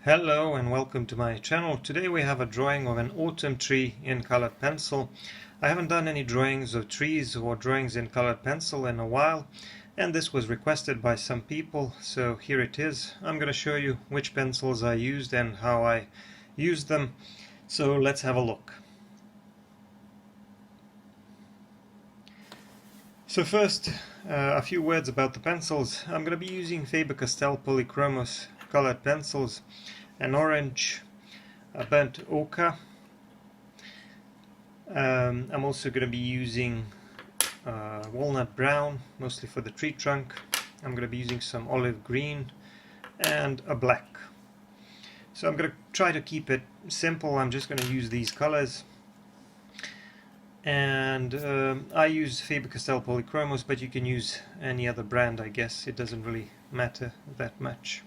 Hello and welcome to my channel. Today we have a drawing of an autumn tree in colored pencil. I haven't done any drawings of trees or drawings in colored pencil in a while, and this was requested by some people, so here it is. I'm going to show you which pencils I used and how I used them, so let's have a look. So first, a few words about the pencils. I'm going to be using Faber-Castell Polychromos colored pencils, an orange, a burnt ochre. I'm also going to be using walnut brown, mostly for the tree trunk. I'm going to be using some olive green and a black. So I'm going to try to keep it simple. I'm just going to use these colors. And I use Faber-Castell Polychromos, but you can use any other brand, I guess. It doesn't really matter that much.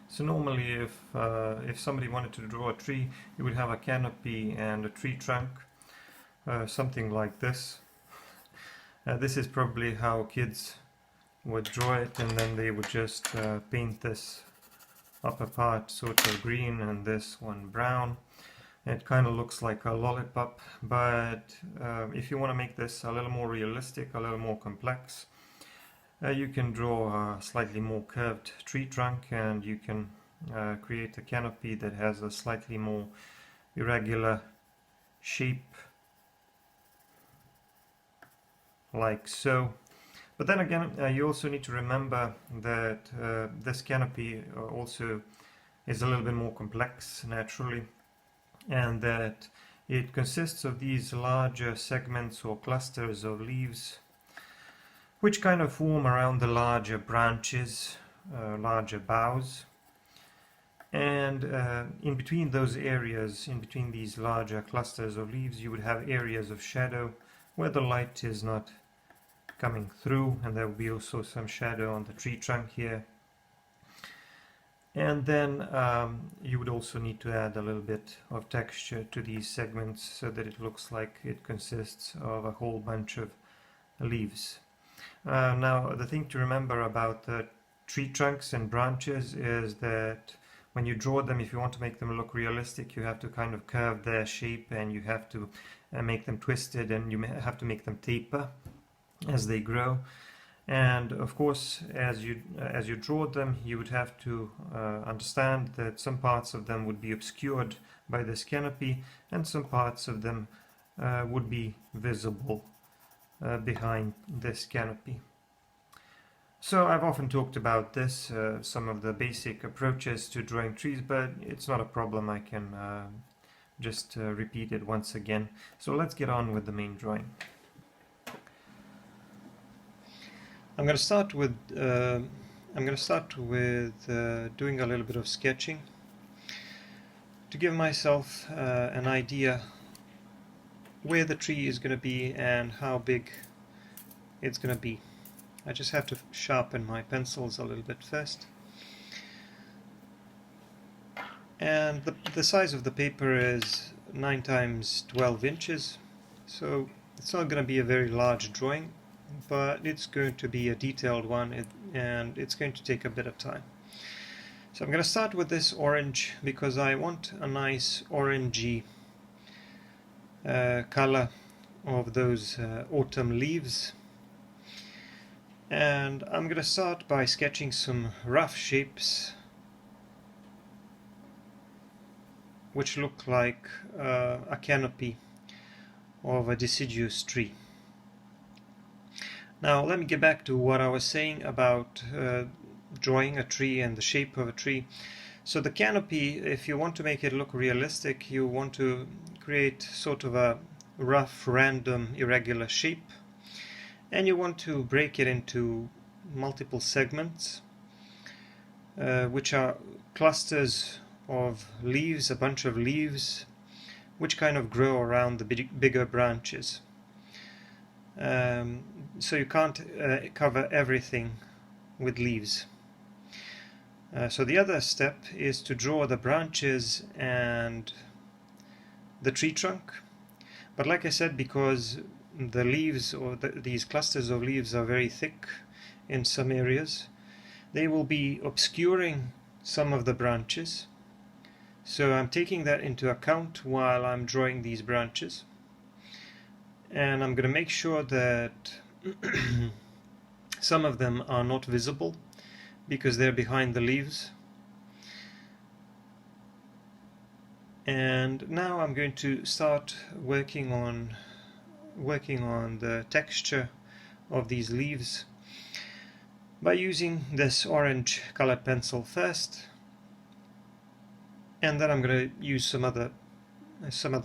So normally if somebody wanted to draw a tree, you would have a canopy and a tree trunk, something like this. This is probably how kids would draw it, and then they would just paint this upper part sort of green and this one brown. It kind of looks like a lollipop, but if you want to make this a little more realistic, a little more complex, you can draw a slightly more curved tree trunk, and you can create a canopy that has a slightly more irregular shape, like so. But then again, you also need to remember that this canopy also is a little bit more complex naturally, and that it consists of these larger segments or clusters of leaves which kind of form around the larger branches, larger boughs. And in between those areas, in between these larger clusters of leaves, you would have areas of shadow where the light is not coming through, and there will be also some shadow on the tree trunk here. And then you would also need to add a little bit of texture to these segments so that it looks like it consists of a whole bunch of leaves. Now, the thing to remember about the tree trunks and branches is that when you draw them, if you want to make them look realistic, you have to kind of curve their shape, and you have to make them twisted, and you have to make them taper as they grow. And of course, as you draw them, you would have to understand that some parts of them would be obscured by this canopy, and some parts of them would be visible behind this canopy. So I've often talked about this, some of the basic approaches to drawing trees, but it's not a problem. I can just repeat it once again. So let's get on with the main drawing. I'm going to start with doing a little bit of sketching to give myself an idea where the tree is going to be and how big it's going to be. I just have to sharpen my pencils a little bit first. And the size of the paper is 9 times 12 inches, so it's not going to be a very large drawing, but it's going to be a detailed one, and it's going to take a bit of time. So I'm going to start with this orange because I want a nice orangey color of those autumn leaves. And I'm going to start by sketching some rough shapes which look like a canopy of a deciduous tree. Now let me get back to what I was saying about drawing a tree and the shape of a tree. So the canopy, if you want to make it look realistic, you want to create sort of a rough, random, irregular shape, and you want to break it into multiple segments, which are clusters of leaves, a bunch of leaves, which kind of grow around the bigger branches. So you can't cover everything with leaves. So the other step is to draw the branches and the tree trunk. But like I said, because the leaves, or these clusters of leaves, are very thick in some areas. They will be obscuring some of the branches. So I'm taking that into account while I'm drawing these branches. And I'm going to make sure that some of them are not visible because they're behind the leaves. And now I'm going to start working on the texture of these leaves by using this orange colored pencil first, and then I'm going to use some other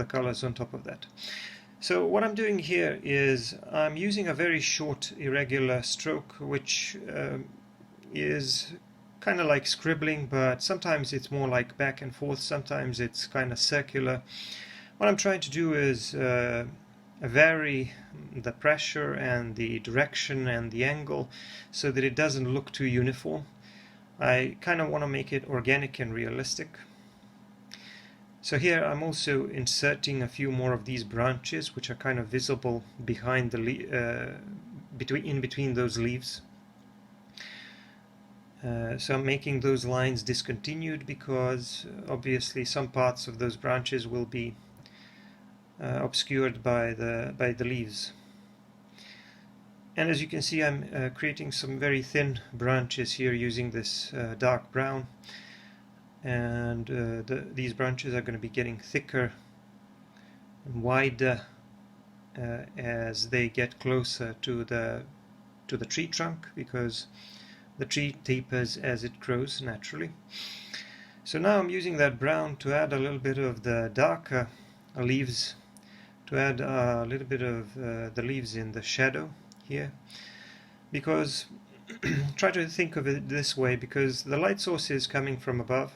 colors on top of that. So what I'm doing here is I'm using a very short irregular stroke, which is kind of like scribbling, but sometimes it's more like back and forth, sometimes it's kind of circular. What I'm trying to do is vary the pressure and the direction and the angle so that it doesn't look too uniform. I kind of want to make it organic and realistic. So here I'm also inserting a few more of these branches which are kind of visible behind the in between those leaves. So I'm making those lines discontinued because obviously some parts of those branches will be obscured by the leaves. And as you can see, I'm creating some very thin branches here using this dark brown, and these branches are going to be getting thicker and wider as they get closer to the tree trunk, because the tree tapers as it grows naturally. So now I'm using that brown to add a little bit of the darker leaves, to add a little bit of the leaves in the shadow here, because try to think of it this way, because the light source is coming from above.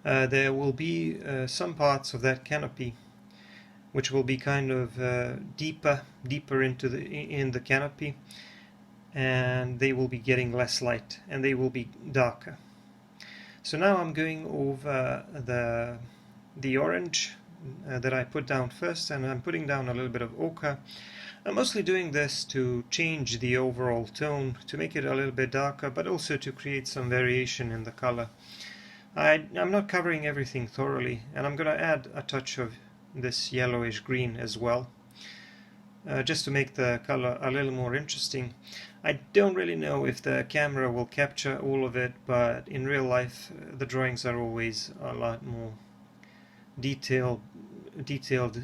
There will be some parts of that canopy which will be kind of deeper into the canopy, and they will be getting less light and they will be darker. So now I'm going over the orange that I put down first, and I'm putting down a little bit of ochre. I'm mostly doing this to change the overall tone, to make it a little bit darker, but also to create some variation in the color. I'm not covering everything thoroughly, and I'm going to add a touch of this yellowish green as well, just to make the color a little more interesting. I don't really know if the camera will capture all of it, but in real life the drawings are always a lot more detailed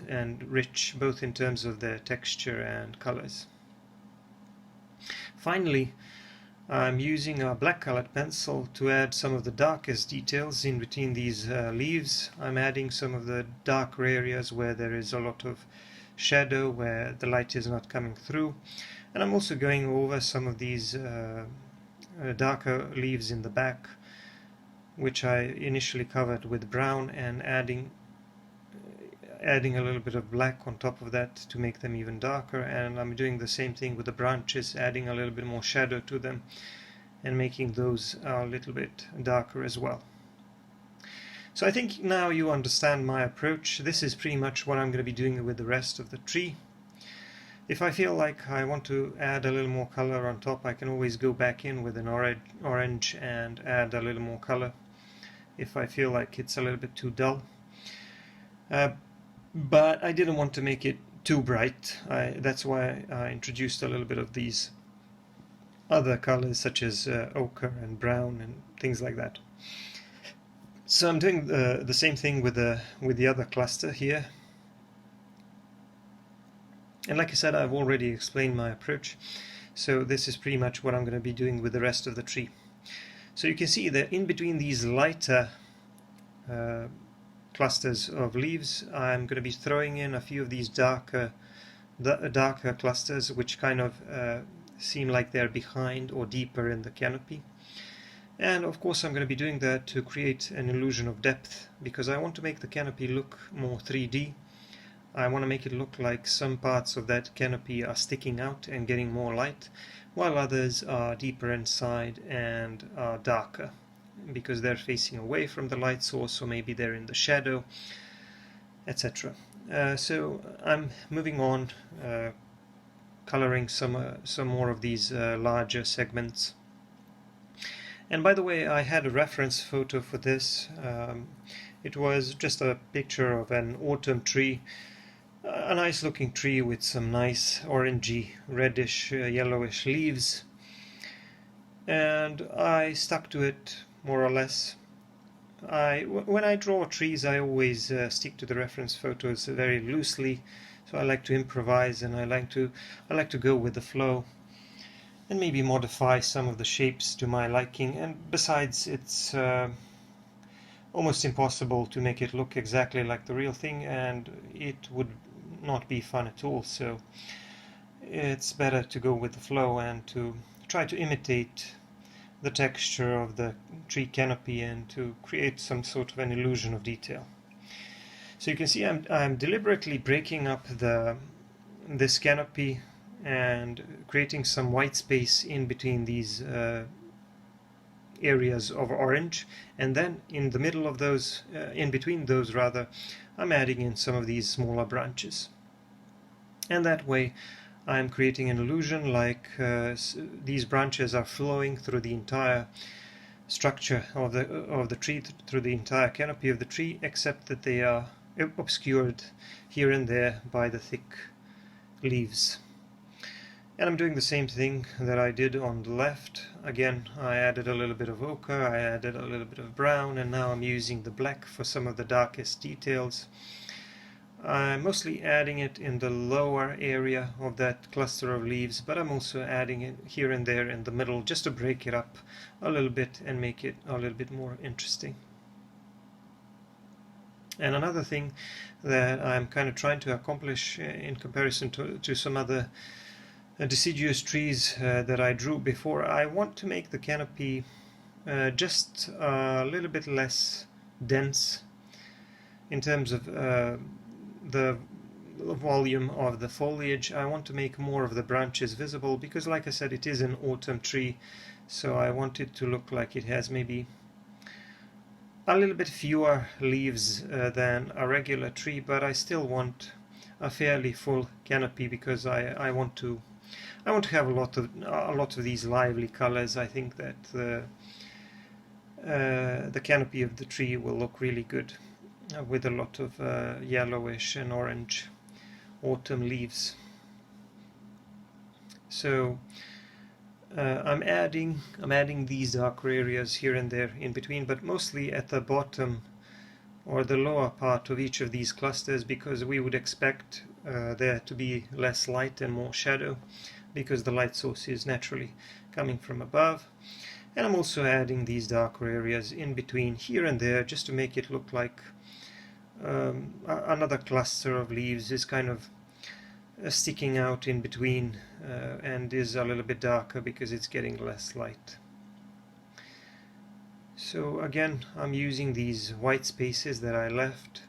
and rich, both in terms of their texture and colors. Finally, I'm using a black colored pencil to add some of the darkest details in between these leaves. I'm adding some of the darker areas where there is a lot of shadow, where the light is not coming through. And I'm also going over some of these darker leaves in the back, which I initially covered with brown, and adding a little bit of black on top of that to make them even darker. And I'm doing the same thing with the branches, adding a little bit more shadow to them and making those a little bit darker as well. So I think now you understand my approach. This is pretty much what I'm going to be doing with the rest of the tree. If I feel like I want to add a little more color on top, I can always go back in with an orange and add a little more color if I feel like it's a little bit too dull. But I didn't want to make it too bright. That's why I introduced a little bit of these other colors, such as ochre and brown and things like that. So I'm doing the same thing with the other cluster here. And like I said, I've already explained my approach. So this is pretty much what I'm going to be doing with the rest of the tree. So you can see that in between these lighter clusters of leaves, I'm going to be throwing in a few of these darker clusters, which kind of seem like they're behind or deeper in the canopy. And of course I'm going to be doing that to create an illusion of depth, because I want to make the canopy look more 3D. I want to make it look like some parts of that canopy are sticking out and getting more light, while others are deeper inside and are darker, because they're facing away from the light source, or maybe they're in the shadow, etc. So I'm moving on, coloring some more of these larger segments. And by the way, I had a reference photo for this. It was just a picture of an autumn tree, a nice looking tree with some nice orangey, reddish, yellowish leaves, and I stuck to it more or less. When I draw trees, I always stick to the reference photos very loosely, so I like to improvise, and I like to go with the flow and maybe modify some of the shapes to my liking. And besides, it's almost impossible to make it look exactly like the real thing, and it would not be fun at all. So it's better to go with the flow and to try to imitate the texture of the tree canopy and to create some sort of an illusion of detail. So you can see I'm deliberately breaking up this canopy and creating some white space in between these areas of orange, and then in the middle of those, in between those rather, I'm adding in some of these smaller branches. And that way I'm creating an illusion like these branches are flowing through the entire structure of the tree, through the entire canopy of the tree, except that they are obscured here and there by the thick leaves. And I'm doing the same thing that I did on the left. Again, I added a little bit of ochre, I added a little bit of brown, and now I'm using the black for some of the darkest details. I'm mostly adding it in the lower area of that cluster of leaves, but I'm also adding it here and there in the middle just to break it up a little bit and make it a little bit more interesting. And another thing that I'm kind of trying to accomplish in comparison to some other deciduous trees that I drew before, I want to make the canopy just a little bit less dense in terms of the volume of the foliage. I want to make more of the branches visible because, like I said, it is an autumn tree, so I want it to look like it has maybe a little bit fewer leaves than a regular tree, but I still want a fairly full canopy because I want to have a lot of these lively colors. I think that the canopy of the tree will look really good with a lot of yellowish and orange autumn leaves. So I'm adding these darker areas here and there in between, but mostly at the bottom or the lower part of each of these clusters, because we would expect there to be less light and more shadow, because the light source is naturally coming from above. And I'm also adding these darker areas in between here and there just to make it look like another cluster of leaves is kind of sticking out in between and is a little bit darker because it's getting less light. So again, I'm using these white spaces that I left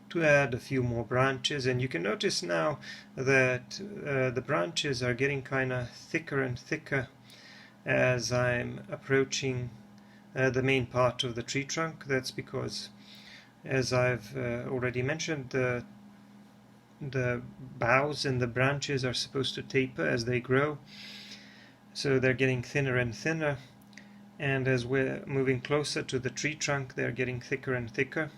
to add a few more branches, and you can notice now that the branches are getting kind of thicker and thicker as I'm approaching the main part of the tree trunk. That's because, as I've already mentioned, the boughs and the branches are supposed to taper as they grow, so they're getting thinner and thinner, and as we're moving closer to the tree trunk, they're getting thicker and thicker.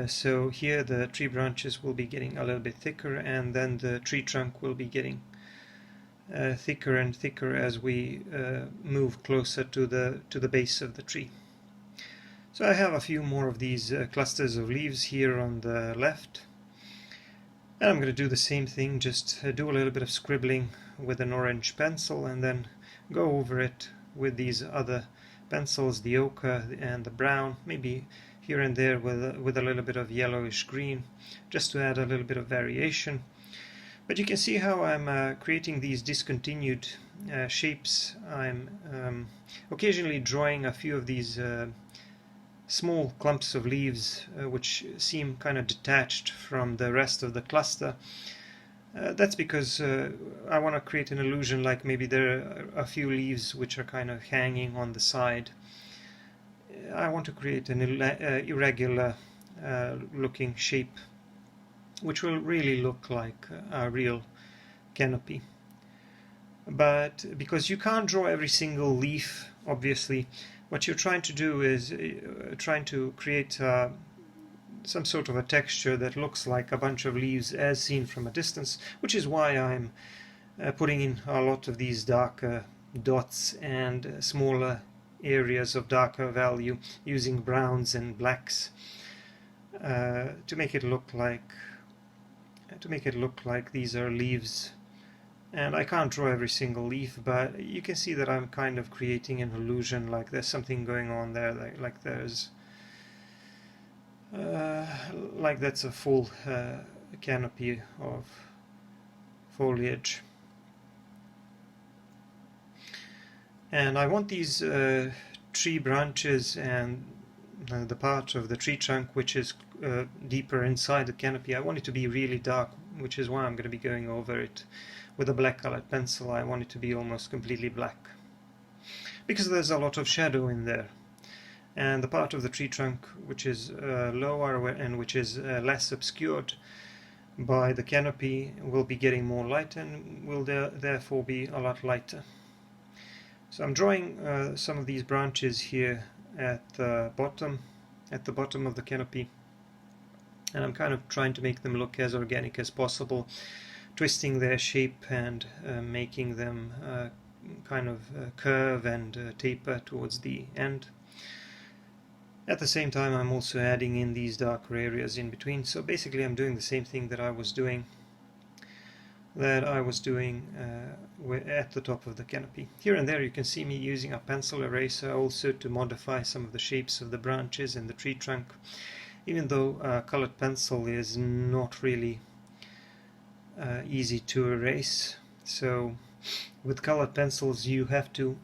So here the tree branches will be getting a little bit thicker, and then the tree trunk will be getting thicker and thicker as we move closer to the base of the tree. So I have a few more of these clusters of leaves here on the left, and I'm going to do the same thing, just do a little bit of scribbling with an orange pencil and then go over it with these other pencils, the ochre and the brown, maybe here and there with a little bit of yellowish green, just to add a little bit of variation. But you can see how I'm creating these discontinued shapes. I'm occasionally drawing a few of these small clumps of leaves which seem kind of detached from the rest of the cluster. That's because I want to create an illusion like maybe there are a few leaves which are kind of hanging on the side. I want to create an irregular looking shape which will really look like a real canopy. But because you can't draw every single leaf, obviously, what you're trying to do is trying to create some sort of a texture that looks like a bunch of leaves as seen from a distance, which is why I'm putting in a lot of these darker dots and smaller areas of darker value, using browns and blacks to make it look like these are leaves. And I can't draw every single leaf, but you can see that I'm kind of creating an illusion, like there's something going on there, like there's like that's a full canopy of foliage. And I want these tree branches and the part of the tree trunk which is deeper inside the canopy, I want it to be really dark, which is why I'm going to be going over it with a black colored pencil. I want it to be almost completely black, because there's a lot of shadow in there. And the part of the tree trunk which is lower and which is less obscured by the canopy will be getting more light and will therefore be a lot lighter. So I'm drawing some of these branches here at the bottom of the canopy, and I'm kind of trying to make them look as organic as possible, twisting their shape and making them kind of curve and taper towards the end. At the same time, I'm also adding in these darker areas in between. So basically I'm doing the same thing that I was doing at the top of the canopy. Here and there you can see me using a pencil eraser also to modify some of the shapes of the branches and the tree trunk, even though colored pencil is not really easy to erase. So with colored pencils you have to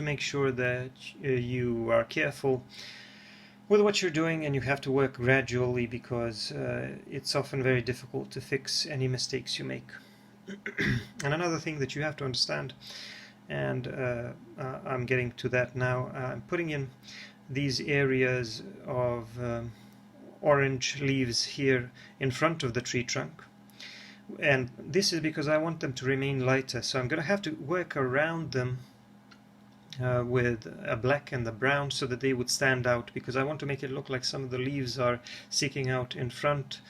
make sure that you are careful with what you're doing, and you have to work gradually, because it's often very difficult to fix any mistakes you make. And another thing that you have to understand, and I'm getting to that now, I'm putting in these areas of orange leaves here in front of the tree trunk, and this is because I want them to remain lighter, so I'm going to have to work around them with a black and the brown so that they would stand out, because I want to make it look like some of the leaves are sticking out in front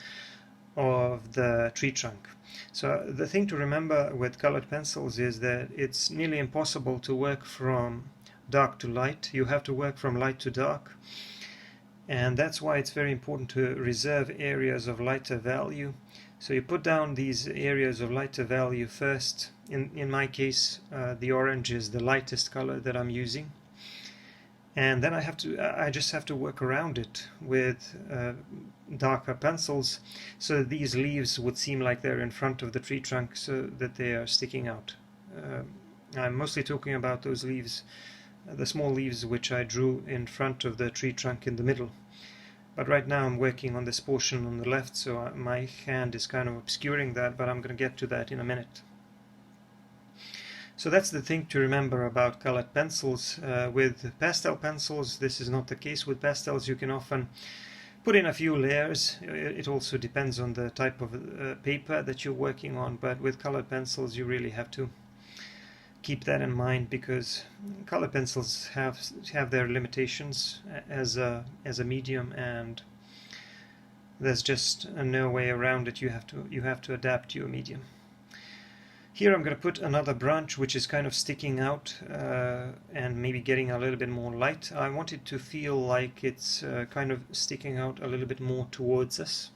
of the tree trunk. So the thing to remember with colored pencils is that it's nearly impossible to work from dark to light. You have to work from light to dark, and that's why it's very important to reserve areas of lighter value. So you put down these areas of lighter value first. In my case, the orange is the lightest color that I'm using, and then I just have to work around it with darker pencils, so that these leaves would seem like they're in front of the tree trunk, so that they are sticking out. I'm mostly talking about those leaves, the small leaves which I drew in front of the tree trunk in the middle. But right now I'm working on this portion on the left, so my hand is kind of obscuring that, but I'm going to get to that in a minute. So that's the thing to remember about colored pencils. With pastel pencils, this is not the case. With pastels, you can often put in a few layers. It also depends on the type of paper that you're working on, but with colored pencils, you really have to keep that in mind, because colored pencils have their limitations as a medium, and there's just no way around it. You have to adapt your medium. Here I'm going to put another branch which is kind of sticking out and maybe getting a little bit more light. I want it to feel like it's kind of sticking out a little bit more towards us,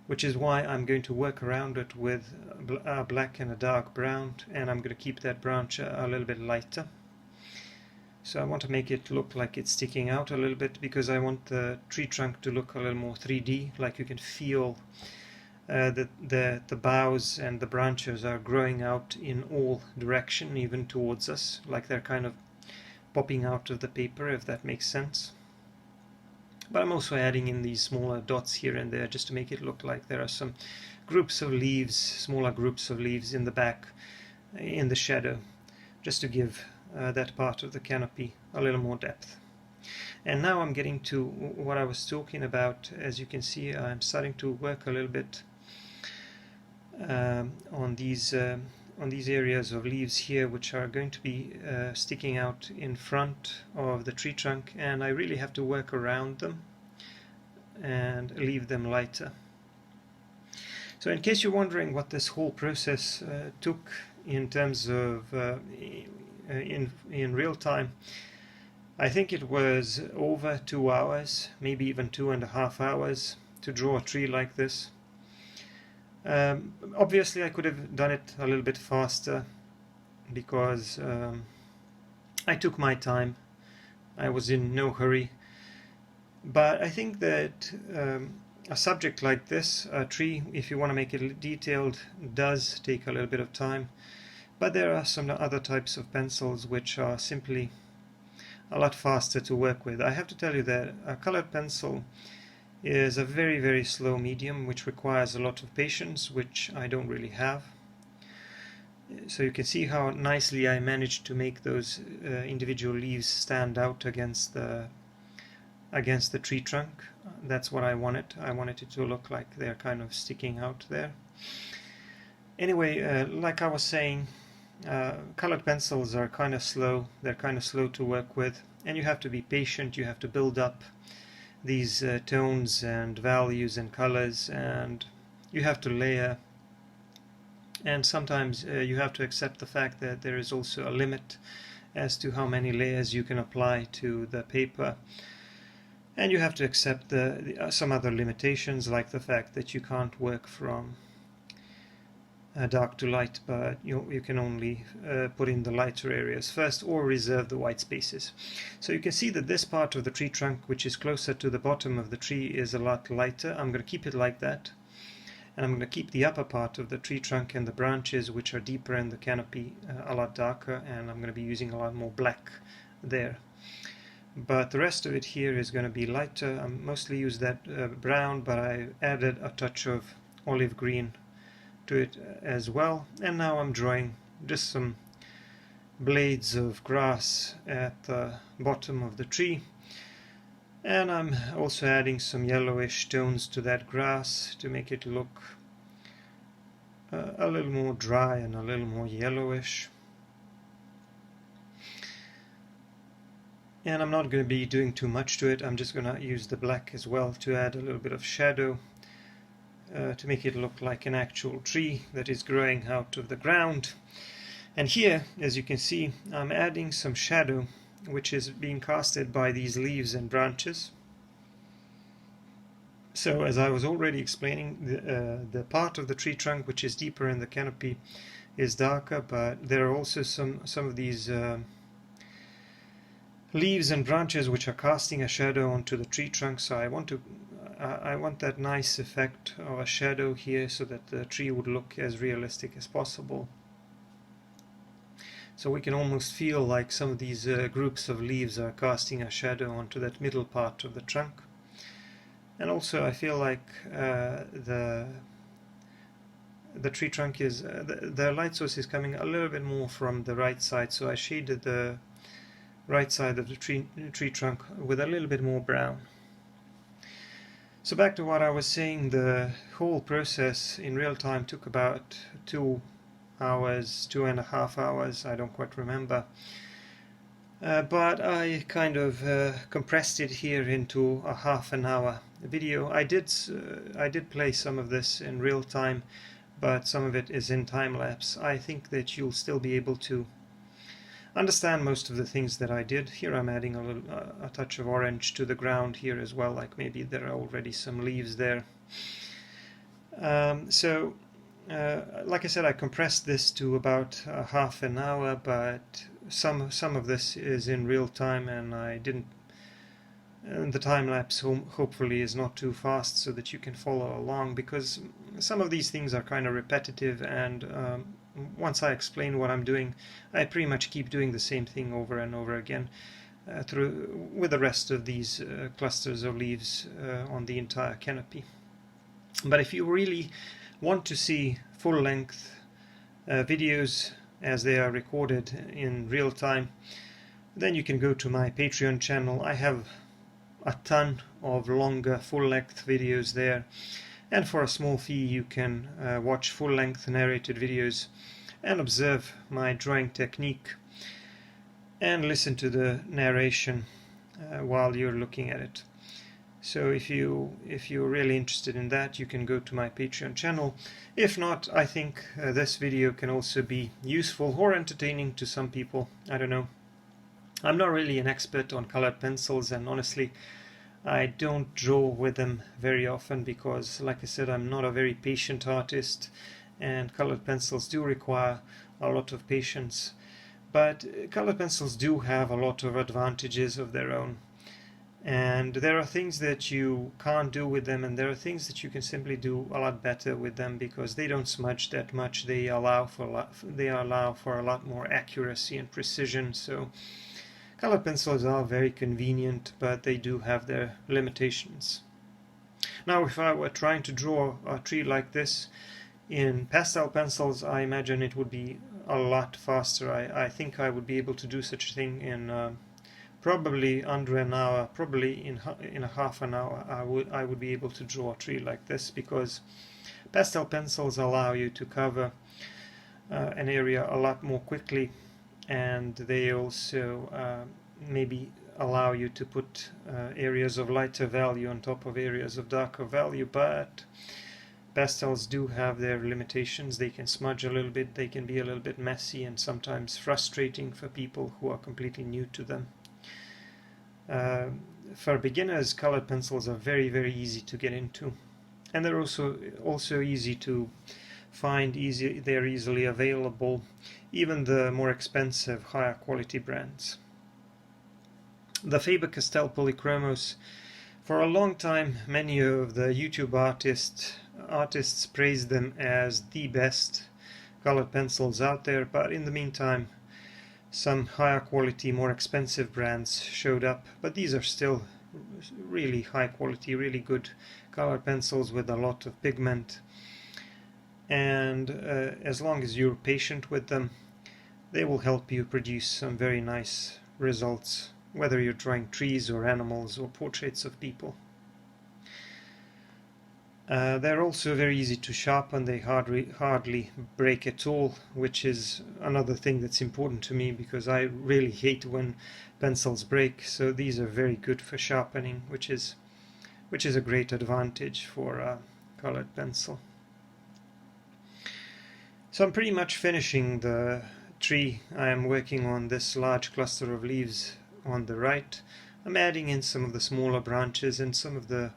which is why I'm going to work around it with a black and a dark brown, and I'm going to keep that branch a little bit lighter. So I want to make it look like it's sticking out a little bit, because I want the tree trunk to look a little more 3D, like you can feel the boughs and the branches are growing out in all direction, even towards us, like they're kind of popping out of the paper, if that makes sense. But I'm also adding in these smaller dots here and there, just to make it look like there are some groups of leaves, smaller groups of leaves in the back, in the shadow, just to give that part of the canopy a little more depth. And now I'm getting to what I was talking about. As you can see, I'm starting to work a little bit on these areas of leaves here, which are going to be sticking out in front of the tree trunk, and I really have to work around them and leave them lighter. So in case you're wondering what this whole process took in terms of in real time, I think it was over 2 hours, maybe even 2.5 hours to draw a tree like this. Obviously I could have done it a little bit faster because I took my time. I was in no hurry. But I think that a subject like this, a tree, if you want to make it detailed, does take a little bit of time. But there are some other types of pencils which are simply a lot faster to work with. I have to tell you that a colored pencil is a very, very slow medium which requires a lot of patience, which I don't really have. So you can see how nicely I managed to make those individual leaves stand out against the tree trunk. That's what I wanted. I wanted it to look like they're kind of sticking out there. Anyway, like I was saying, colored pencils are kind of slow. They're kind of slow to work with, and you have to be patient. You have to build up these tones and values and colors, and you have to layer, and sometimes you have to accept the fact that there is also a limit as to how many layers you can apply to the paper, and you have to accept some other limitations, like the fact that you can't work from dark to light, but you can only put in the lighter areas first or reserve the white spaces. So you can see that this part of the tree trunk, which is closer to the bottom of the tree, is a lot lighter. I'm going to keep it like that, and I'm going to keep the upper part of the tree trunk and the branches, which are deeper in the canopy, a lot darker, and I'm going to be using a lot more black there. But the rest of it here is going to be lighter. I mostly use that brown, but I added a touch of olive green to it as well. And now I'm drawing just some blades of grass at the bottom of the tree, and I'm also adding some yellowish tones to that grass to make it look a little more dry and a little more yellowish. And I'm not going to be doing too much to it. I'm just going to use the black as well to add a little bit of shadow to make it look like an actual tree that is growing out of the ground. And here, as you can see, I'm adding some shadow which is being casted by these leaves and branches. So as I was already explaining, the part of the tree trunk which is deeper in the canopy is darker, but there are also some of these leaves and branches which are casting a shadow onto the tree trunk. So I want that nice effect of a shadow here so that the tree would look as realistic as possible. So we can almost feel like some of these groups of leaves are casting a shadow onto that middle part of the trunk. And also I feel like the tree trunk is, the light source is coming a little bit more from the right side, so I shaded the right side of the tree trunk with a little bit more brown. So back to what I was saying, the whole process in real time took about 2 hours, 2.5 hours, I don't quite remember. But I kind of compressed it here into a half-an-hour video. I did play some of this in real time, but some of it is in time-lapse. I think that you'll still be able to understand most of the things that I did. Here I'm adding a touch of orange to the ground here as well, like maybe there are already some leaves there. Like I said, I compressed this to about half an hour, but some of this is in real time, and the time-lapse hopefully is not too fast so that you can follow along, because some of these things are kind of repetitive, and once I explain what I'm doing, I pretty much keep doing the same thing over and over again with the rest of these clusters of leaves on the entire canopy. But if you really want to see full-length videos as they are recorded in real time, then you can go to my Patreon channel. I have a ton of longer full-length videos there, and for a small fee you can watch full-length narrated videos and observe my drawing technique and listen to the narration while you're looking at it. So if you're really interested in that, you can go to my Patreon channel. If not, I think this video can also be useful or entertaining to some people. I don't know. I'm not really an expert on colored pencils, and honestly I don't draw with them very often because, like I said, I'm not a very patient artist, and colored pencils do require a lot of patience. But colored pencils do have a lot of advantages of their own. And there are things that you can't do with them, and there are things that you can simply do a lot better with them because they don't smudge that much. They allow for a lot more accuracy and precision. So colored pencils are very convenient, but they do have their limitations. Now, if I were trying to draw a tree like this in pastel pencils, I imagine it would be a lot faster. I think I would be able to do such a thing in probably under an hour, probably in a half an hour. I would be able to draw a tree like this because pastel pencils allow you to cover an area a lot more quickly, and they also maybe allow you to put areas of lighter value on top of areas of darker value. But pastels do have their limitations. They can smudge a little bit, they can be a little bit messy, and sometimes frustrating for people who are completely new to them. For beginners, colored pencils are very, very easy to get into, and they're also easy to find. They're easily available, even the more expensive, higher quality brands. The Faber-Castell Polychromos, for a long time, many of the YouTube artists praised them as the best colored pencils out there, but in the meantime some higher quality, more expensive brands showed up, but these are still really high quality, really good colored pencils with a lot of pigment, and as long as you're patient with them, they will help you produce some very nice results, whether you're drawing trees or animals or portraits of people. They're also very easy to sharpen. They hardly break at all, which is another thing that's important to me because I really hate when pencils break. So these are very good for sharpening, which is a great advantage for a colored pencil. So I'm pretty much finishing the tree. I am working on this large cluster of leaves on the right. I'm adding in some of the smaller branches and some of the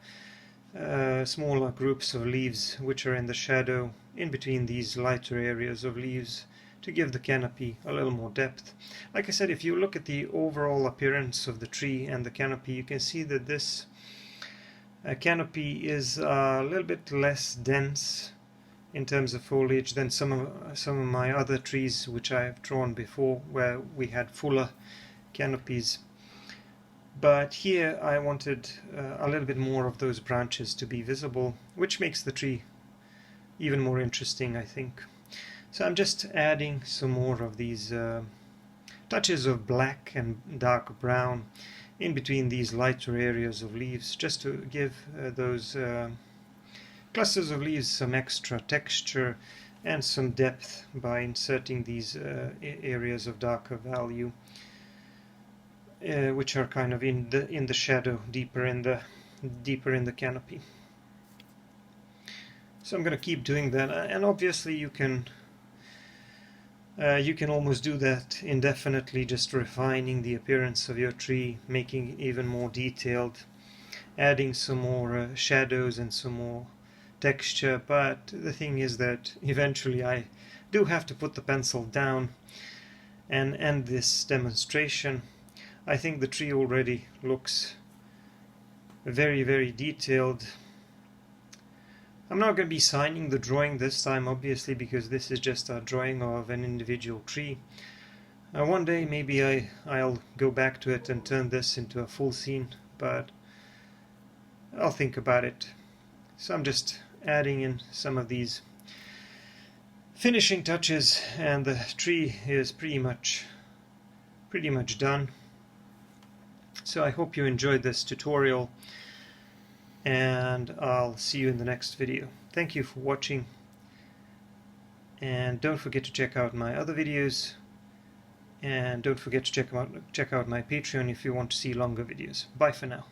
smaller groups of leaves which are in the shadow in between these lighter areas of leaves to give the canopy a little more depth. Like I said, if you look at the overall appearance of the tree and the canopy, you can see that this canopy is a little bit less dense in terms of foliage than some of my other trees which I have drawn before, where we had fuller canopies. But here I wanted a little bit more of those branches to be visible, which makes the tree even more interesting, I think. So I'm just adding some more of these touches of black and dark brown in between these lighter areas of leaves, just to give those clusters of leaves some extra texture and some depth by inserting these areas of darker value. Which are kind of in the shadow, deeper in the canopy. So I'm going to keep doing that, and obviously you can almost do that indefinitely, just refining the appearance of your tree, making it even more detailed, adding some more shadows and some more texture. But the thing is that eventually I do have to put the pencil down and end this demonstration. I think the tree already looks very, very detailed. I'm not going to be signing the drawing this time, obviously, because this is just a drawing of an individual tree. One day maybe I'll go back to it and turn this into a full scene, but I'll think about it. So I'm just adding in some of these finishing touches, and the tree is pretty much done. So I hope you enjoyed this tutorial, and I'll see you in the next video. Thank you for watching, and don't forget to check out my other videos, and don't forget to check out my Patreon if you want to see longer videos. Bye for now.